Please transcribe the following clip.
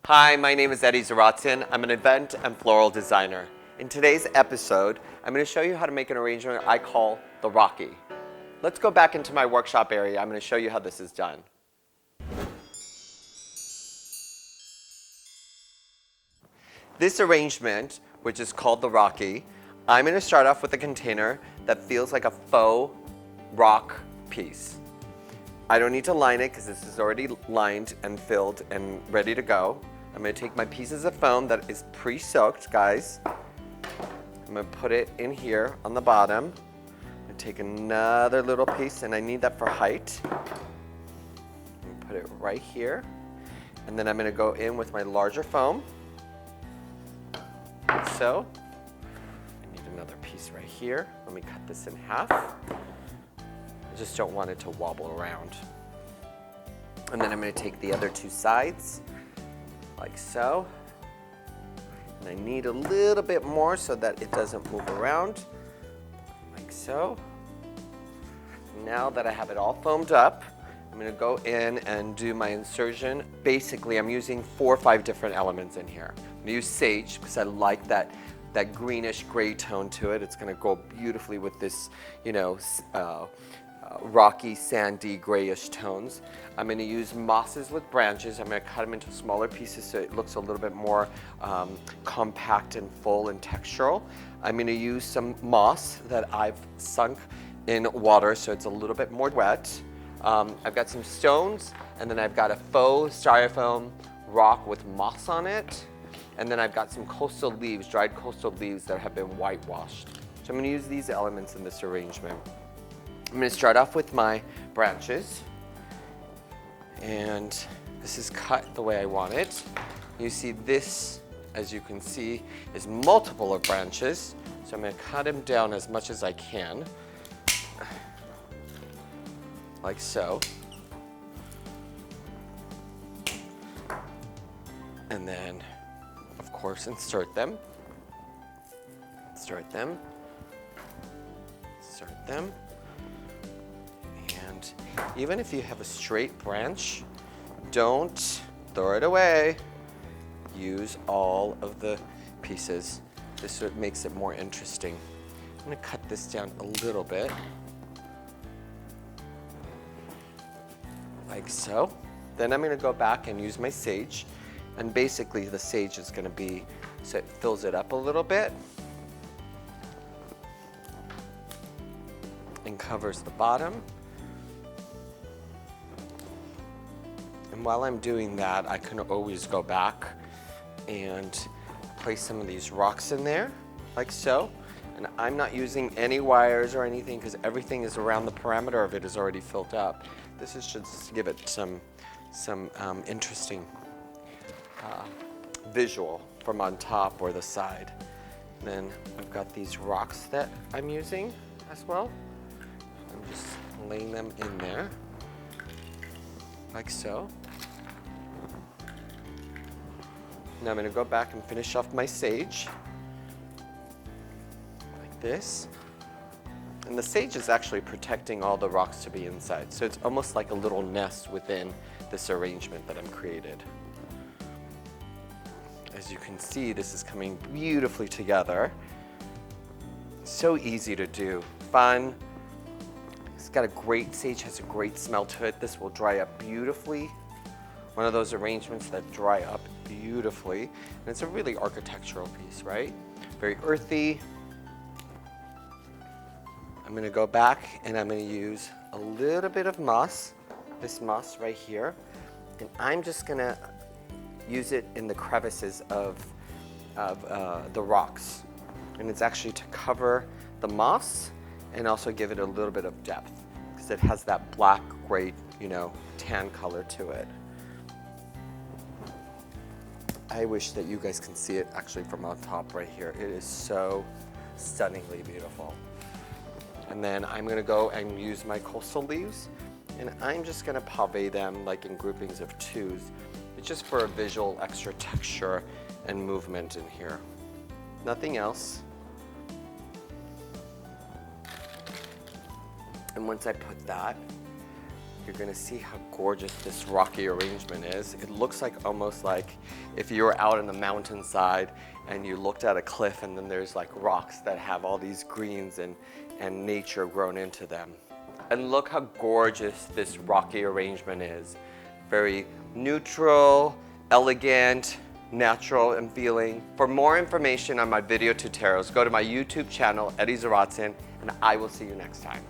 Hi, my name is Zaratsian. I'm an event and floral designer. In today's episode, I'm going to show you how to make an arrangement I call the Rocky. Let's go back into my workshop area. I'm going to show you how this is done. This arrangement, which is called the Rocky, I'm going to start off with a container that feels like a faux rock piece. I don't need to line it because this is already lined and filled and ready to go. I'm going to take my pieces of foam that is pre-soaked, guys. I'm going to put it in here on the bottom. I'm going to take another little piece, and I need that for height. Put it right here. And then I'm going to go in with my larger foam. Like so. I need another piece right here. Let me cut this in half. I just don't want it to wobble around. And then I'm going to take the other two sides, like so. And I need a little bit more so that it doesn't move around, like so. Now that I have it all foamed up, I'm going to go in and do my insertion. Basically, I'm using 4 or 5 different elements in here. I'm going to use sage because I like that greenish gray tone to it. It's going to go beautifully with this, rocky, sandy, grayish tones. I'm going to use mosses with branches. I'm going to cut them into smaller pieces so it looks a little bit more compact and full and textural. I'm going to use some moss that I've sunk in water so it's a little bit more wet. I've got some stones, and then I've got a faux styrofoam rock with moss on it. And then I've got some coastal leaves, dried coastal leaves that have been whitewashed. So I'm going to use these elements in this arrangement. I'm going to start off with my branches, and this is cut the way I want it. You see this, as you can see, is multiple of branches, so I'm going to cut them down as much as I can, like so. And then, of course, insert them. Insert them. Insert them. And even if you have a straight branch, don't throw it away. Use all of the pieces. This makes it more interesting. I'm going to cut this down a little bit, like so. Then I'm going to go back and use my sage. And basically the sage is going to be, so it fills it up a little bit and covers the bottom. And while I'm doing that, I can always go back and place some of these rocks in there, like so. And I'm not using any wires or anything because everything is around the perimeter of it is already filled up. This is just to give it some interesting visual from on top or the side. And then I've got these rocks that I'm using as well. I'm just laying them in there, like so. Now I'm going to go back and finish off my sage, like this. And the sage is actually protecting all the rocks to be inside, so it's almost like a little nest within this arrangement that I've created. As you can see, this is coming beautifully together. So easy to do, fun. It's got a great, sage has a great smell to it. This will dry up beautifully. One of those arrangements that dry up beautifully. And it's a really architectural piece, right? Very earthy. I'm going to go back and I'm going to use a little bit of moss, this moss right here. And I'm just going to use it in the crevices of the rocks. And it's actually to cover the moss and also give it a little bit of depth because it has that black, gray, tan color to it. I wish that you guys can see it actually from on top right here. It is so stunningly beautiful. And then I'm going to go and use my coastal leaves, and I'm just going to pave them like in groupings of 2s. It's just for a visual extra texture and movement in here. Nothing else. And once I put that, you're gonna see how gorgeous this rocky arrangement is. It looks like almost like if you were out in the mountainside and you looked at a cliff and then there's like rocks that have all these greens and nature grown into them. And look how gorgeous this rocky arrangement is. Very neutral, elegant, natural and feeling. For more information on my video tutorials, go to my YouTube channel, Eddie Zaratsian, and I will see you next time.